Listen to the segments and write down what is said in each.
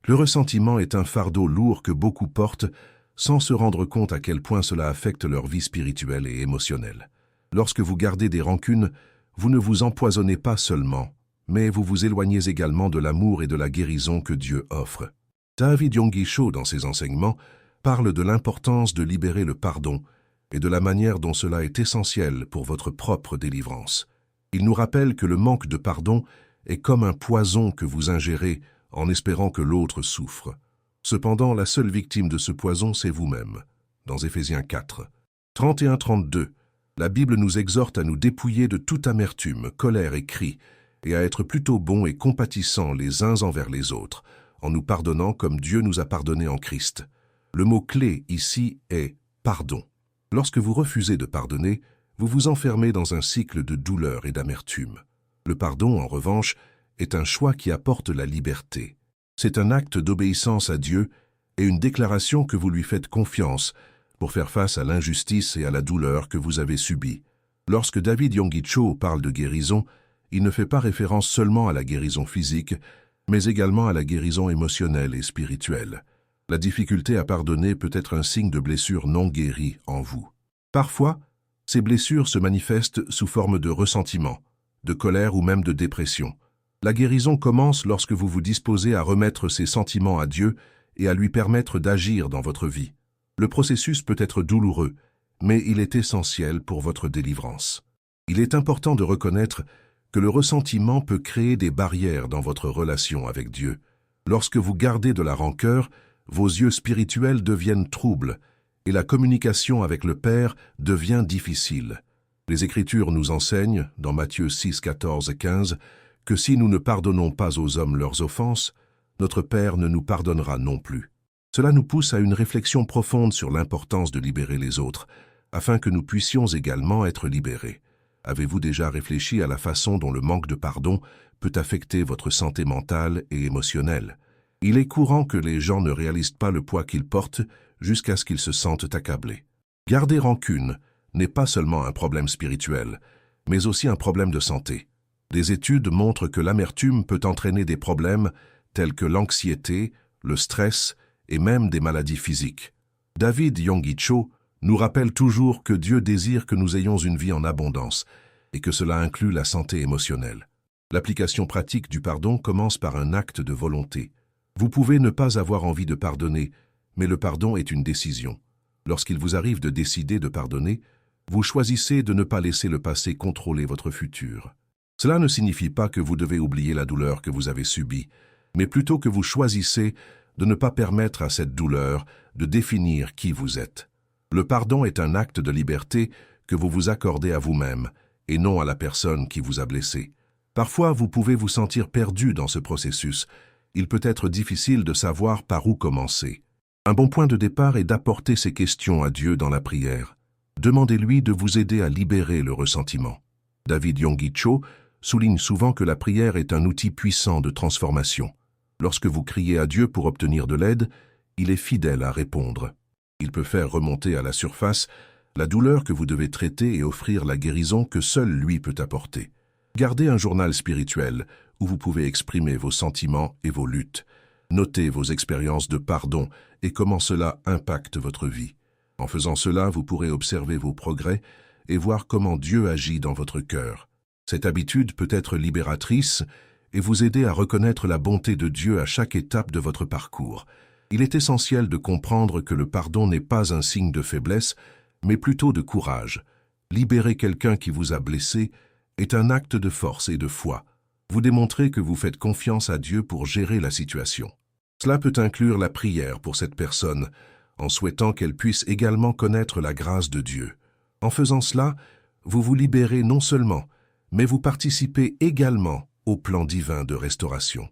Le ressentiment est un fardeau lourd que beaucoup portent sans se rendre compte à quel point cela affecte leur vie spirituelle et émotionnelle. Lorsque vous gardez des rancunes, vous ne vous empoisonnez pas seulement, mais vous vous éloignez également de l'amour et de la guérison que Dieu offre. David Yonggi Cho, dans ses enseignements, parle de l'importance de libérer le pardon et de la manière dont cela est essentiel pour votre propre délivrance. Il nous rappelle que le manque de pardon est comme un poison que vous ingérez en espérant que l'autre souffre. Cependant, la seule victime de ce poison, c'est vous-même. Dans Éphésiens 4, 31-32, la Bible nous exhorte à nous dépouiller de toute amertume, colère et cri, et à être plutôt bons et compatissants les uns envers les autres, en nous pardonnant comme Dieu nous a pardonné en Christ. Le mot-clé ici est « pardon ». Lorsque vous refusez de pardonner, vous vous enfermez dans un cycle de douleur et d'amertume. Le pardon, en revanche, est un choix qui apporte la liberté. C'est un acte d'obéissance à Dieu et une déclaration que vous lui faites confiance pour faire face à l'injustice et à la douleur que vous avez subie. Lorsque David Yonggi Cho parle de guérison, il ne fait pas référence seulement à la guérison physique, mais également à la guérison émotionnelle et spirituelle. La difficulté à pardonner peut être un signe de blessure non guérie en vous. Parfois, ces blessures se manifestent sous forme de ressentiment, de colère ou même de dépression. La guérison commence lorsque vous vous disposez à remettre ces sentiments à Dieu et à lui permettre d'agir dans votre vie. Le processus peut être douloureux, mais il est essentiel pour votre délivrance. Il est important de reconnaître que le ressentiment peut créer des barrières dans votre relation avec Dieu. Lorsque vous gardez de la rancœur, vos yeux spirituels deviennent troubles et la communication avec le Père devient difficile. Les Écritures nous enseignent, dans Matthieu 6, 14 et 15, que si nous ne pardonnons pas aux hommes leurs offenses, notre Père ne nous pardonnera non plus. Cela nous pousse à une réflexion profonde sur l'importance de libérer les autres, afin que nous puissions également être libérés. Avez-vous déjà réfléchi à la façon dont le manque de pardon peut affecter votre santé mentale et émotionnelle? Il est courant que les gens ne réalisent pas le poids qu'ils portent jusqu'à ce qu'ils se sentent accablés. Garder rancune n'est pas seulement un problème spirituel, mais aussi un problème de santé. Des études montrent que l'amertume peut entraîner des problèmes tels que l'anxiété, le stress et même des maladies physiques. David Yonggi Cho nous rappelle toujours que Dieu désire que nous ayons une vie en abondance et que cela inclut la santé émotionnelle. L'application pratique du pardon commence par un acte de volonté. Vous pouvez ne pas avoir envie de pardonner, mais le pardon est une décision. Lorsqu'il vous arrive de décider de pardonner, vous choisissez de ne pas laisser le passé contrôler votre futur. Cela ne signifie pas que vous devez oublier la douleur que vous avez subie, mais plutôt que vous choisissez de ne pas permettre à cette douleur de définir qui vous êtes. Le pardon est un acte de liberté que vous vous accordez à vous-même et non à la personne qui vous a blessé. Parfois, vous pouvez vous sentir perdu dans ce processus. Il peut être difficile de savoir par où commencer. Un bon point de départ est d'apporter ces questions à Dieu dans la prière. Demandez-lui de vous aider à libérer le ressentiment. David Yonggi Cho souligne souvent que la prière est un outil puissant de transformation. Lorsque vous criez à Dieu pour obtenir de l'aide, il est fidèle à répondre. Il peut faire remonter à la surface la douleur que vous devez traiter et offrir la guérison que seul lui peut apporter. Gardez un journal spirituel où vous pouvez exprimer vos sentiments et vos luttes. Notez vos expériences de pardon et comment cela impacte votre vie. En faisant cela, vous pourrez observer vos progrès et voir comment Dieu agit dans votre cœur. Cette habitude peut être libératrice et vous aider à reconnaître la bonté de Dieu à chaque étape de votre parcours. Il est essentiel de comprendre que le pardon n'est pas un signe de faiblesse, mais plutôt de courage. Libérer quelqu'un qui vous a blessé est un acte de force et de foi. Vous démontrez que vous faites confiance à Dieu pour gérer la situation. Cela peut inclure la prière pour cette personne, en souhaitant qu'elle puisse également connaître la grâce de Dieu. En faisant cela, vous vous libérez non seulement, mais vous participez également au plan divin de restauration.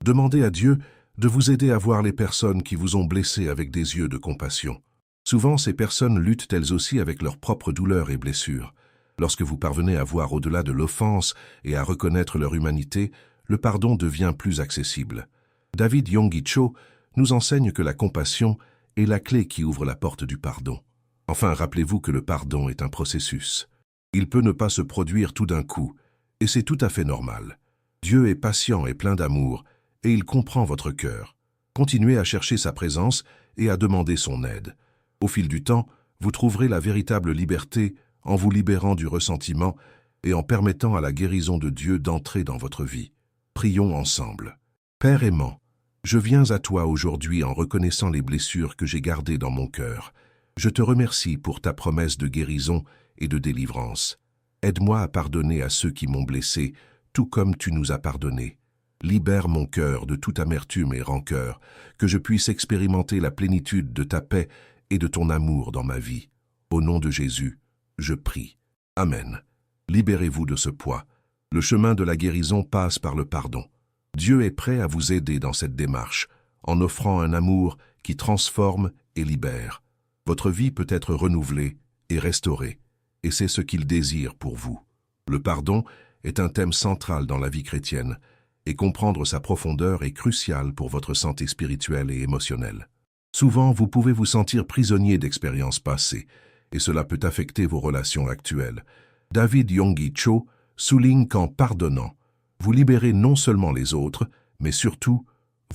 Demandez à Dieu de vous aider à voir les personnes qui vous ont blessé avec des yeux de compassion. Souvent, ces personnes luttent elles aussi avec leurs propres douleurs et blessures. Lorsque vous parvenez à voir au-delà de l'offense et à reconnaître leur humanité, le pardon devient plus accessible. David Yonggi Cho nous enseigne que la compassion est la clé qui ouvre la porte du pardon. Enfin, rappelez-vous que le pardon est un processus. Il peut ne pas se produire tout d'un coup, et c'est tout à fait normal. Dieu est patient et plein d'amour, et il comprend votre cœur. Continuez à chercher sa présence et à demander son aide. Au fil du temps, vous trouverez la véritable liberté en vous libérant du ressentiment et en permettant à la guérison de Dieu d'entrer dans votre vie. Prions ensemble. Père aimant, je viens à toi aujourd'hui en reconnaissant les blessures que j'ai gardées dans mon cœur. Je te remercie pour ta promesse de guérison et de délivrance. Aide-moi à pardonner à ceux qui m'ont blessé, tout comme tu nous as pardonné. Libère mon cœur de toute amertume et rancœur, que je puisse expérimenter la plénitude de ta paix et de ton amour dans ma vie. Au nom de Jésus, je prie. Amen. Libérez-vous de ce poids. Le chemin de la guérison passe par le pardon. Dieu est prêt à vous aider dans cette démarche, en offrant un amour qui transforme et libère. Votre vie peut être renouvelée et restaurée, et c'est ce qu'il désire pour vous. Le pardon est un thème central dans la vie chrétienne, et comprendre sa profondeur est crucial pour votre santé spirituelle et émotionnelle. Souvent, vous pouvez vous sentir prisonnier d'expériences passées, et cela peut affecter vos relations actuelles. David Yonggi Cho souligne qu'en pardonnant, vous libérez non seulement les autres, mais surtout,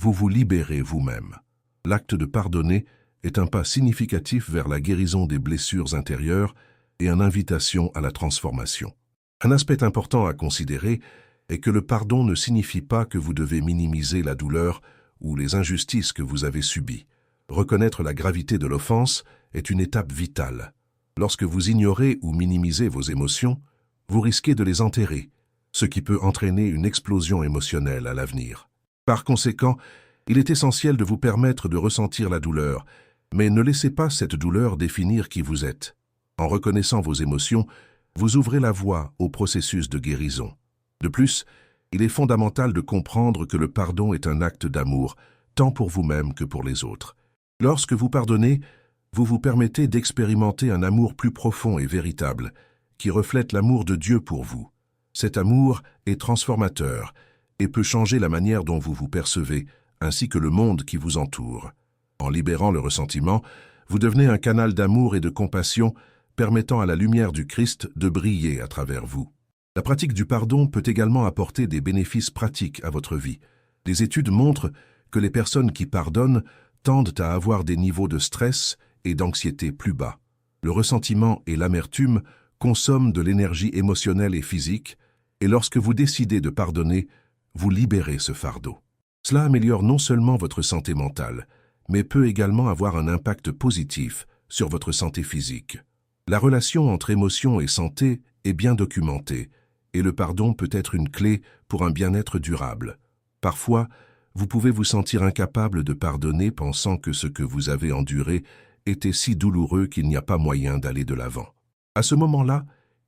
vous vous libérez vous-même. L'acte de pardonner est un pas significatif vers la guérison des blessures intérieures et une invitation à la transformation. Un aspect important à considérer est que le pardon ne signifie pas que vous devez minimiser la douleur ou les injustices que vous avez subies. Reconnaître la gravité de l'offense est une étape vitale. Lorsque vous ignorez ou minimisez vos émotions, vous risquez de les enterrer, ce qui peut entraîner une explosion émotionnelle à l'avenir. Par conséquent, il est essentiel de vous permettre de ressentir la douleur, mais ne laissez pas cette douleur définir qui vous êtes. En reconnaissant vos émotions, vous ouvrez la voie au processus de guérison. De plus, il est fondamental de comprendre que le pardon est un acte d'amour, tant pour vous-même que pour les autres. Lorsque vous pardonnez, vous vous permettez d'expérimenter un amour plus profond et véritable, qui reflète l'amour de Dieu pour vous. Cet amour est transformateur et peut changer la manière dont vous vous percevez, ainsi que le monde qui vous entoure. En libérant le ressentiment, vous devenez un canal d'amour et de compassion, permettant à la lumière du Christ de briller à travers vous. La pratique du pardon peut également apporter des bénéfices pratiques à votre vie. Les études montrent que les personnes qui pardonnent tendent à avoir des niveaux de stress et d'anxiété plus bas. Le ressentiment et l'amertume consomment de l'énergie émotionnelle et physique, et lorsque vous décidez de pardonner, vous libérez ce fardeau. Cela améliore non seulement votre santé mentale, mais peut également avoir un impact positif sur votre santé physique. La relation entre émotion et santé est bien documentée, et le pardon peut être une clé pour un bien-être durable. Parfois, vous pouvez vous sentir incapable de pardonner pensant que ce que vous avez enduré était si douloureux qu'il n'y a pas moyen d'aller de l'avant. À ce moment-là,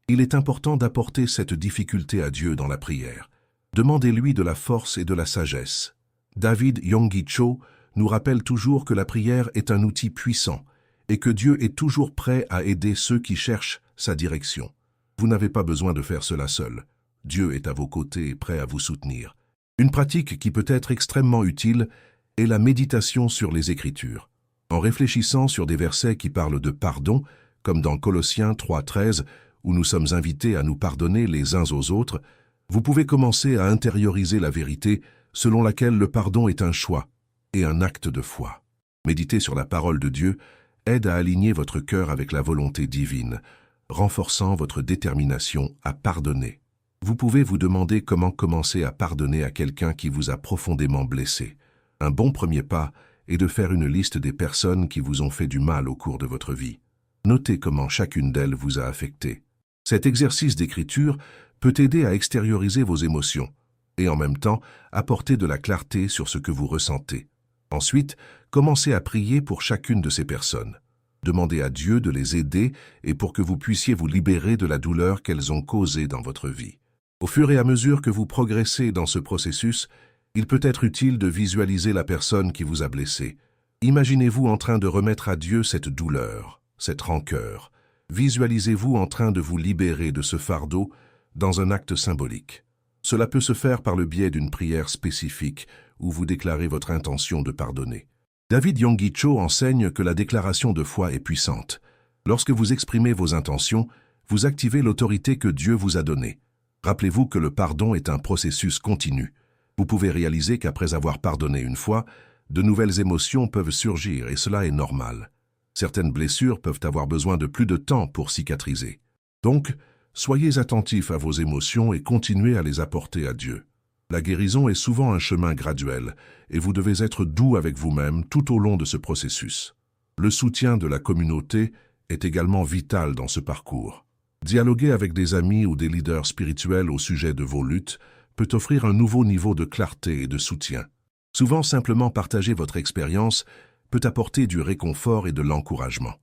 il est important d'apporter cette difficulté à Dieu dans la prière. Demandez-lui de la force et de la sagesse. David Yonggi Cho nous rappelle toujours que la prière est un outil puissant et que Dieu est toujours prêt à aider ceux qui cherchent sa direction. Vous n'avez pas besoin de faire cela seul. Dieu est à vos côtés et prêt à vous soutenir. Une pratique qui peut être extrêmement utile est la méditation sur les Écritures. En réfléchissant sur des versets qui parlent de pardon, comme dans Colossiens 3,13, où nous sommes invités à nous pardonner les uns aux autres, vous pouvez commencer à intérioriser la vérité selon laquelle le pardon est un choix et un acte de foi. Méditer sur la parole de Dieu aide à aligner votre cœur avec la volonté divine, renforçant votre détermination à pardonner. Vous pouvez vous demander comment commencer à pardonner à quelqu'un qui vous a profondément blessé. Un bon premier pas est de faire une liste des personnes qui vous ont fait du mal au cours de votre vie. Notez comment chacune d'elles vous a affecté. Cet exercice d'écriture peut aider à extérioriser vos émotions et en même temps apporter de la clarté sur ce que vous ressentez. Ensuite, commencez à prier pour chacune de ces personnes. Demandez à Dieu de les aider et pour que vous puissiez vous libérer de la douleur qu'elles ont causée dans votre vie. Au fur et à mesure que vous progressez dans ce processus, il peut être utile de visualiser la personne qui vous a blessé. Imaginez-vous en train de remettre à Dieu cette douleur, cette rancœur. Visualisez-vous en train de vous libérer de ce fardeau dans un acte symbolique. Cela peut se faire par le biais d'une prière spécifique où vous déclarez votre intention de pardonner. David Yonggi Cho enseigne que la déclaration de foi est puissante. Lorsque vous exprimez vos intentions, vous activez l'autorité que Dieu vous a donnée. Rappelez-vous que le pardon est un processus continu. Vous pouvez réaliser qu'après avoir pardonné une fois, de nouvelles émotions peuvent surgir et cela est normal. Certaines blessures peuvent avoir besoin de plus de temps pour cicatriser. Donc, soyez attentifs à vos émotions et continuez à les apporter à Dieu. La guérison est souvent un chemin graduel et vous devez être doux avec vous-même tout au long de ce processus. Le soutien de la communauté est également vital dans ce parcours. Dialoguer avec des amis ou des leaders spirituels au sujet de vos luttes peut offrir un nouveau niveau de clarté et de soutien. Souvent, simplement partager votre expérience peut apporter du réconfort et de l'encouragement.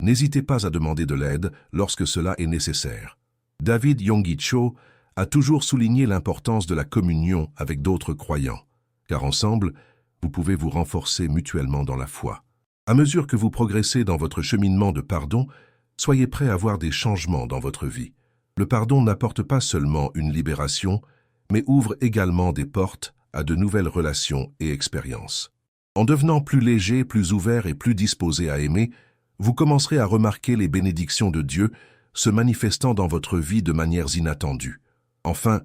N'hésitez pas à demander de l'aide lorsque cela est nécessaire. David Yonggi Cho a toujours souligné l'importance de la communion avec d'autres croyants, car ensemble, vous pouvez vous renforcer mutuellement dans la foi. À mesure que vous progressez dans votre cheminement de pardon, soyez prêts à voir des changements dans votre vie. Le pardon n'apporte pas seulement une libération, mais ouvre également des portes à de nouvelles relations et expériences. En devenant plus léger, plus ouvert et plus disposé à aimer, vous commencerez à remarquer les bénédictions de Dieu se manifestant dans votre vie de manières inattendues. Enfin,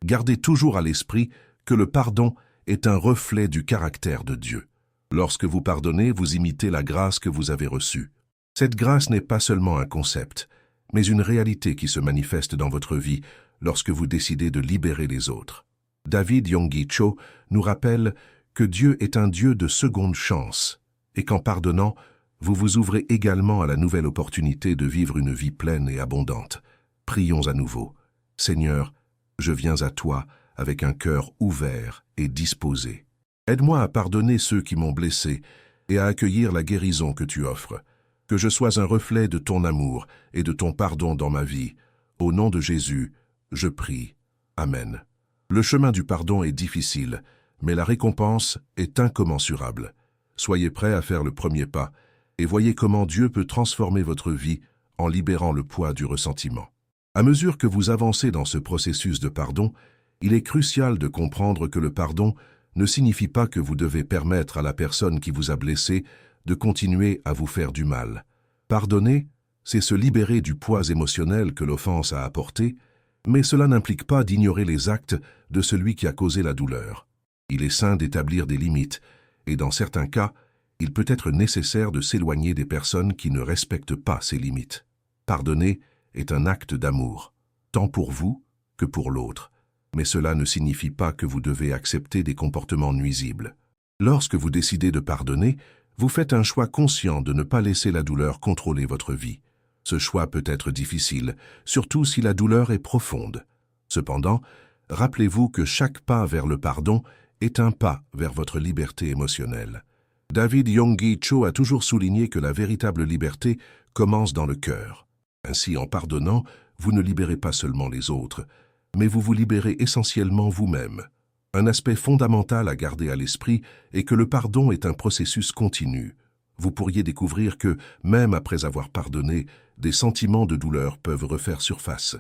gardez toujours à l'esprit que le pardon est un reflet du caractère de Dieu. Lorsque vous pardonnez, vous imitez la grâce que vous avez reçue. Cette grâce n'est pas seulement un concept, mais une réalité qui se manifeste dans votre vie lorsque vous décidez de libérer les autres. David Yonggi Cho nous rappelle que Dieu est un Dieu de seconde chance et qu'en pardonnant, vous vous ouvrez également à la nouvelle opportunité de vivre une vie pleine et abondante. Prions à nouveau. Seigneur, je viens à toi avec un cœur ouvert et disposé. Aide-moi à pardonner ceux qui m'ont blessé et à accueillir la guérison que tu offres. Que je sois un reflet de ton amour et de ton pardon dans ma vie. Au nom de Jésus, je prie. Amen. Le chemin du pardon est difficile, mais la récompense est incommensurable. Soyez prêts à faire le premier pas et voyez comment Dieu peut transformer votre vie en libérant le poids du ressentiment. À mesure que vous avancez dans ce processus de pardon, il est crucial de comprendre que le pardon ne signifie pas que vous devez permettre à la personne qui vous a blessé de continuer à vous faire du mal. Pardonner, c'est se libérer du poids émotionnel que l'offense a apporté, mais cela n'implique pas d'ignorer les actes de celui qui a causé la douleur. Il est sain d'établir des limites, et dans certains cas, il peut être nécessaire de s'éloigner des personnes qui ne respectent pas ces limites. Pardonner est un acte d'amour, tant pour vous que pour l'autre, mais cela ne signifie pas que vous devez accepter des comportements nuisibles. Lorsque vous décidez de pardonner, vous faites un choix conscient de ne pas laisser la douleur contrôler votre vie. Ce choix peut être difficile, surtout si la douleur est profonde. Cependant, rappelez-vous que chaque pas vers le pardon est un pas vers votre liberté émotionnelle. David Yonggi Cho a toujours souligné que la véritable liberté commence dans le cœur. Ainsi, en pardonnant, vous ne libérez pas seulement les autres, mais vous vous libérez essentiellement vous-même. Un aspect fondamental à garder à l'esprit est que le pardon est un processus continu. Vous pourriez découvrir que, même après avoir pardonné, des sentiments de douleur peuvent refaire surface.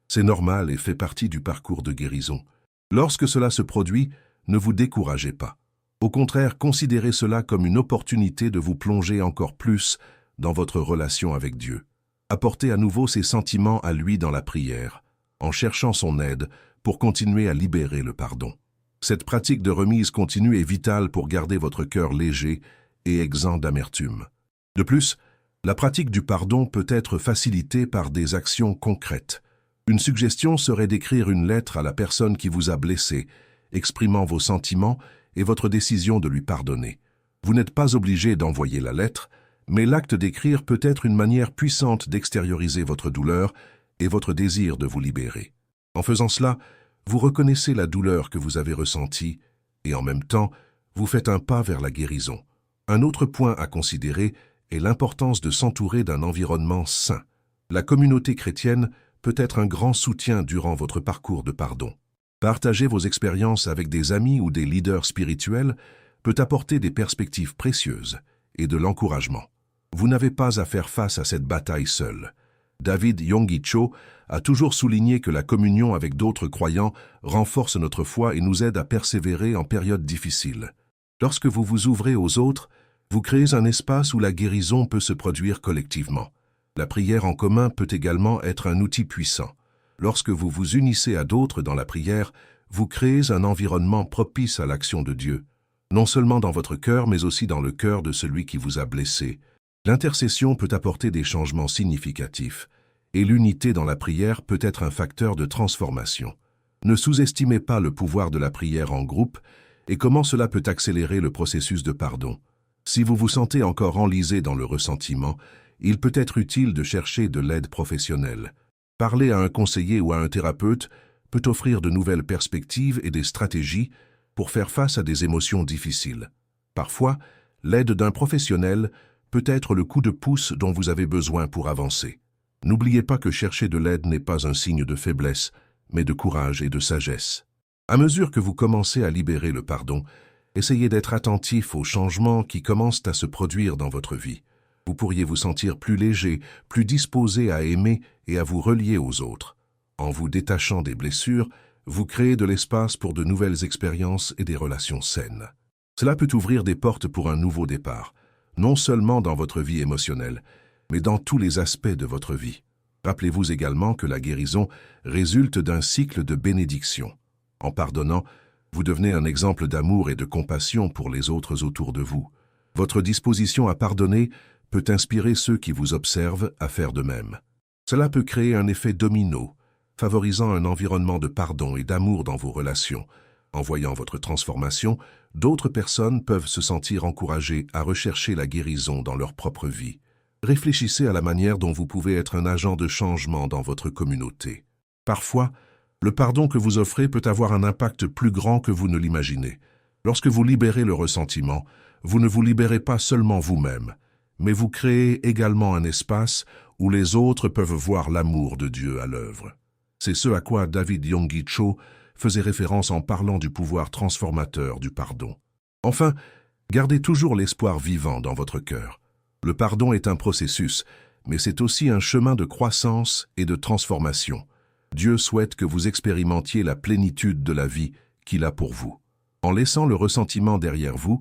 C'est normal et fait partie du parcours de guérison. Lorsque cela se produit, ne vous découragez pas. Au contraire, considérez cela comme une opportunité de vous plonger encore plus dans votre relation avec Dieu. Apportez à nouveau ces sentiments à lui dans la prière, en cherchant son aide pour continuer à libérer le pardon. Cette pratique de remise continue est vitale pour garder votre cœur léger et exempt d'amertume. De plus, la pratique du pardon peut être facilitée par des actions concrètes. Une suggestion serait d'écrire une lettre à la personne qui vous a blessé, exprimant vos sentiments et votre décision de lui pardonner. Vous n'êtes pas obligé d'envoyer la lettre, mais l'acte d'écrire peut être une manière puissante d'extérioriser votre douleur et votre désir de vous libérer. En faisant cela, vous reconnaissez la douleur que vous avez ressentie et en même temps, vous faites un pas vers la guérison. Un autre point à considérer est l'importance de s'entourer d'un environnement sain. La communauté chrétienne peut être un grand soutien durant votre parcours de pardon. Partager vos expériences avec des amis ou des leaders spirituels peut apporter des perspectives précieuses et de l'encouragement. Vous n'avez pas à faire face à cette bataille seul. David Yonggi Cho a toujours souligné que la communion avec d'autres croyants renforce notre foi et nous aide à persévérer en périodes difficiles. Lorsque vous vous ouvrez aux autres, vous créez un espace où la guérison peut se produire collectivement. La prière en commun peut également être un outil puissant. Lorsque vous vous unissez à d'autres dans la prière, vous créez un environnement propice à l'action de Dieu. non seulement dans votre cœur, mais aussi dans le cœur de celui qui vous a blessé. L'intercession peut apporter des changements significatifs, et l'unité dans la prière peut être un facteur de transformation. Ne sous-estimez pas le pouvoir de la prière en groupe et comment cela peut accélérer le processus de pardon. Si vous vous sentez encore enlisé dans le ressentiment, il peut être utile de chercher de l'aide professionnelle. Parler à un conseiller ou à un thérapeute peut offrir de nouvelles perspectives et des stratégies pour faire face à des émotions difficiles. Parfois, l'aide d'un professionnel peut être le coup de pouce dont vous avez besoin pour avancer. N'oubliez pas que chercher de l'aide n'est pas un signe de faiblesse, mais de courage et de sagesse. À mesure que vous commencez à libérer le pardon, essayez d'être attentif aux changements qui commencent à se produire dans votre vie. Vous pourriez vous sentir plus léger, plus disposé à aimer et à vous relier aux autres. En vous détachant des blessures, vous créez de l'espace pour de nouvelles expériences et des relations saines. Cela peut ouvrir des portes pour un nouveau départ, non seulement dans votre vie émotionnelle, mais dans tous les aspects de votre vie. Rappelez-vous également que la guérison résulte d'un cycle de bénédiction. En pardonnant, vous devenez un exemple d'amour et de compassion pour les autres autour de vous. Votre disposition à pardonner peut inspirer ceux qui vous observent à faire de même. Cela peut créer un effet domino, favorisant un environnement de pardon et d'amour dans vos relations. En voyant votre transformation, d'autres personnes peuvent se sentir encouragées à rechercher la guérison dans leur propre vie. Réfléchissez à la manière dont vous pouvez être un agent de changement dans votre communauté. Parfois, le pardon que vous offrez peut avoir un impact plus grand que vous ne l'imaginez. Lorsque vous libérez le ressentiment, vous ne vous libérez pas seulement vous-même, mais vous créez également un espace où les autres peuvent voir l'amour de Dieu à l'œuvre. C'est ce à quoi David Yonggi Cho faisait référence en parlant du pouvoir transformateur du pardon. Enfin, gardez toujours l'espoir vivant dans votre cœur. Le pardon est un processus, mais c'est aussi un chemin de croissance et de transformation. Dieu souhaite que vous expérimentiez la plénitude de la vie qu'il a pour vous. En laissant le ressentiment derrière vous,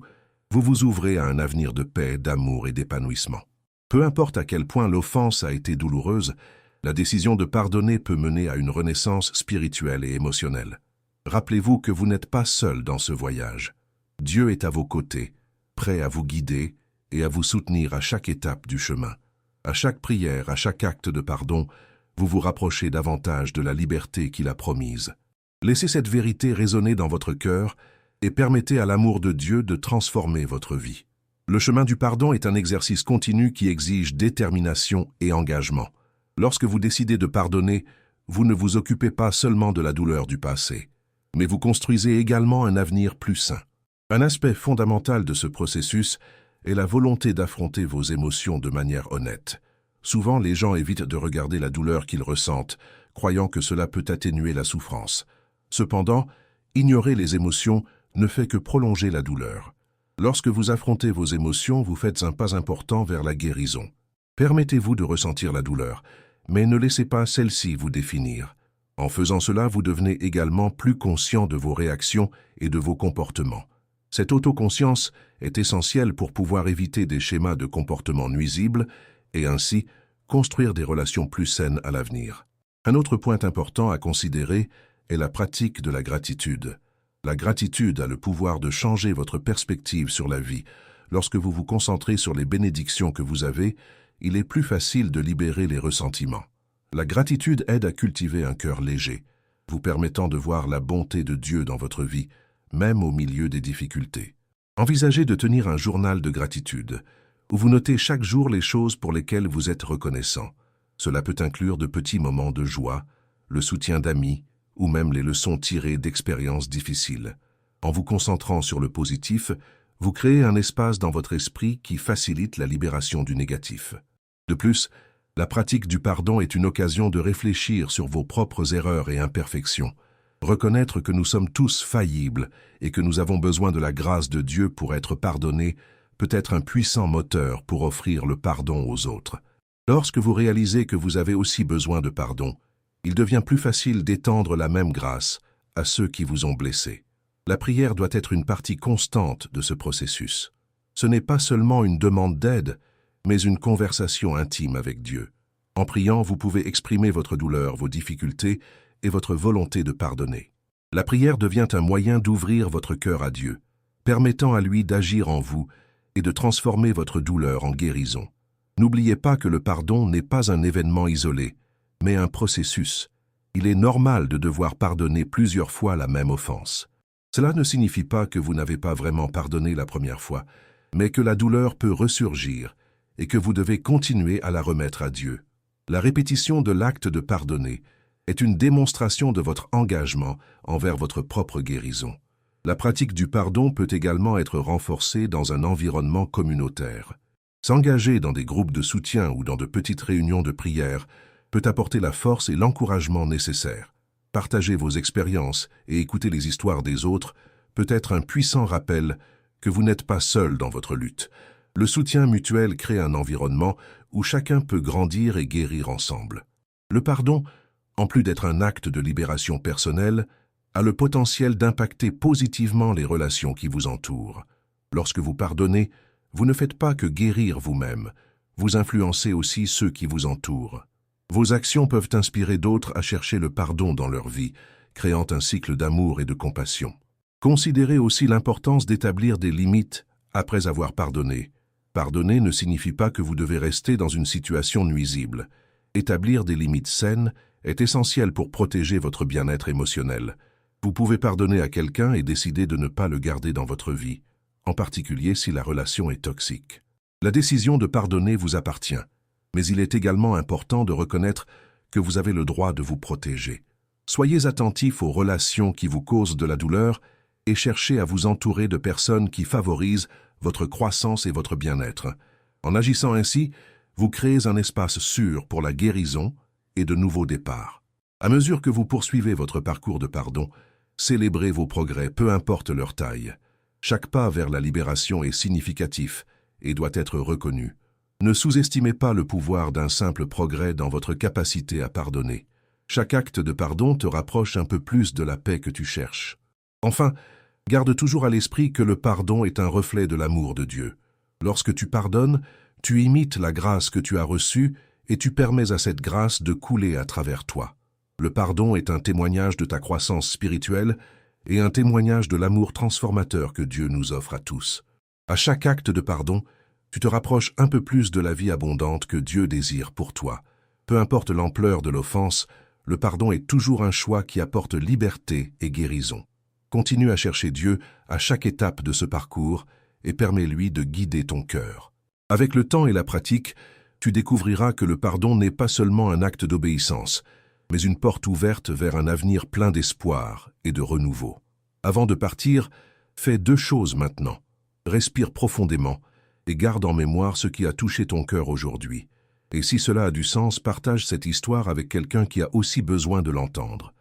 vous vous ouvrez à un avenir de paix, d'amour et d'épanouissement. Peu importe à quel point l'offense a été douloureuse, la décision de pardonner peut mener à une renaissance spirituelle et émotionnelle. Rappelez-vous que vous n'êtes pas seul dans ce voyage. Dieu est à vos côtés, prêt à vous guider et à vous soutenir à chaque étape du chemin. À chaque prière, à chaque acte de pardon, vous vous rapprochez davantage de la liberté qu'il a promise. Laissez cette vérité résonner dans votre cœur et permettez à l'amour de Dieu de transformer votre vie. Le chemin du pardon est un exercice continu qui exige détermination et engagement. Lorsque vous décidez de pardonner, vous ne vous occupez pas seulement de la douleur du passé, mais vous construisez également un avenir plus sain. Un aspect fondamental de ce processus est la volonté d'affronter vos émotions de manière honnête. Souvent, les gens évitent de regarder la douleur qu'ils ressentent, croyant que cela peut atténuer la souffrance. Cependant, ignorer les émotions ne fait que prolonger la douleur. Lorsque vous affrontez vos émotions, vous faites un pas important vers la guérison. Permettez-vous de ressentir la douleur, mais ne laissez pas celle-ci vous définir. En faisant cela, vous devenez également plus conscient de vos réactions et de vos comportements. Cette autoconscience est essentielle pour pouvoir éviter des schémas de comportement nuisibles et ainsi construire des relations plus saines à l'avenir. Un autre point important à considérer est la pratique de la gratitude. La gratitude a le pouvoir de changer votre perspective sur la vie. Lorsque vous vous concentrez sur les bénédictions que vous avez, il est plus facile de libérer les ressentiments. La gratitude aide à cultiver un cœur léger, vous permettant de voir la bonté de Dieu dans votre vie, même au milieu des difficultés. Envisagez de tenir un journal de gratitude, où vous notez chaque jour les choses pour lesquelles vous êtes reconnaissant. Cela peut inclure de petits moments de joie, le soutien d'amis, ou même les leçons tirées d'expériences difficiles. En vous concentrant sur le positif, vous créez un espace dans votre esprit qui facilite la libération du négatif. De plus, la pratique du pardon est une occasion de réfléchir sur vos propres erreurs et imperfections. Reconnaître que nous sommes tous faillibles et que nous avons besoin de la grâce de Dieu pour être pardonnés peut être un puissant moteur pour offrir le pardon aux autres. Lorsque vous réalisez que vous avez aussi besoin de pardon, il devient plus facile d'étendre la même grâce à ceux qui vous ont blessés. La prière doit être une partie constante de ce processus. Ce n'est pas seulement une demande d'aide, mais une conversation intime avec Dieu. En priant, vous pouvez exprimer votre douleur, vos difficultés et votre volonté de pardonner. La prière devient un moyen d'ouvrir votre cœur à Dieu. permettant à lui d'agir en vous et de transformer votre douleur en guérison. N'oubliez pas que le pardon n'est pas un événement isolé, mais un processus. Il est normal de devoir pardonner plusieurs fois la même offense. Cela ne signifie pas que vous n'avez pas vraiment pardonné la première fois, mais que la douleur peut ressurgir et que vous devez continuer à la remettre à Dieu. La répétition de l'acte de pardonner est une démonstration de votre engagement envers votre propre guérison. La pratique du pardon peut également être renforcée dans un environnement communautaire. S'engager dans des groupes de soutien ou dans de petites réunions de prière peut apporter la force et l'encouragement nécessaires. Partager vos expériences et écouter les histoires des autres peut être un puissant rappel que vous n'êtes pas seul dans votre lutte. Le soutien mutuel crée un environnement où chacun peut grandir et guérir ensemble. Le pardon, en plus d'être un acte de libération personnelle, a le potentiel d'impacter positivement les relations qui vous entourent. Lorsque vous pardonnez, vous ne faites pas que guérir vous-même, vous influencez aussi ceux qui vous entourent. Vos actions peuvent inspirer d'autres à chercher le pardon dans leur vie, créant un cycle d'amour et de compassion. Considérez aussi l'importance d'établir des limites après avoir pardonné. Pardonner ne signifie pas que vous devez rester dans une situation nuisible. Établir des limites saines est essentiel pour protéger votre bien-être émotionnel. Vous pouvez pardonner à quelqu'un et décider de ne pas le garder dans votre vie, en particulier si la relation est toxique. La décision de pardonner vous appartient, mais il est également important de reconnaître que vous avez le droit de vous protéger. Soyez attentifs aux relations qui vous causent de la douleur et cherchez à vous entourer de personnes qui favorisent votre croissance et votre bien-être. En agissant ainsi, vous créez un espace sûr pour la guérison et de nouveaux départs. À mesure que vous poursuivez votre parcours de pardon, célébrez vos progrès, peu importe leur taille. Chaque pas vers la libération est significatif et doit être reconnu. Ne sous-estimez pas le pouvoir d'un simple progrès dans votre capacité à pardonner. Chaque acte de pardon te rapproche un peu plus de la paix que tu cherches. Enfin, garde toujours à l'esprit que le pardon est un reflet de l'amour de Dieu. Lorsque tu pardonnes, tu imites la grâce que tu as reçue et tu permets à cette grâce de couler à travers toi. Le pardon est un témoignage de ta croissance spirituelle et un témoignage de l'amour transformateur que Dieu nous offre à tous. À chaque acte de pardon, tu te rapproches un peu plus de la vie abondante que Dieu désire pour toi. Peu importe l'ampleur de l'offense, le pardon est toujours un choix qui apporte liberté et guérison. Continue à chercher Dieu à chaque étape de ce parcours et permets-lui de guider ton cœur. Avec le temps et la pratique, tu découvriras que le pardon n'est pas seulement un acte d'obéissance, mais une porte ouverte vers un avenir plein d'espoir et de renouveau. Avant de partir, fais 2 choses maintenant. Respire profondément et garde en mémoire ce qui a touché ton cœur aujourd'hui. Et si cela a du sens, partage cette histoire avec quelqu'un qui a aussi besoin de l'entendre.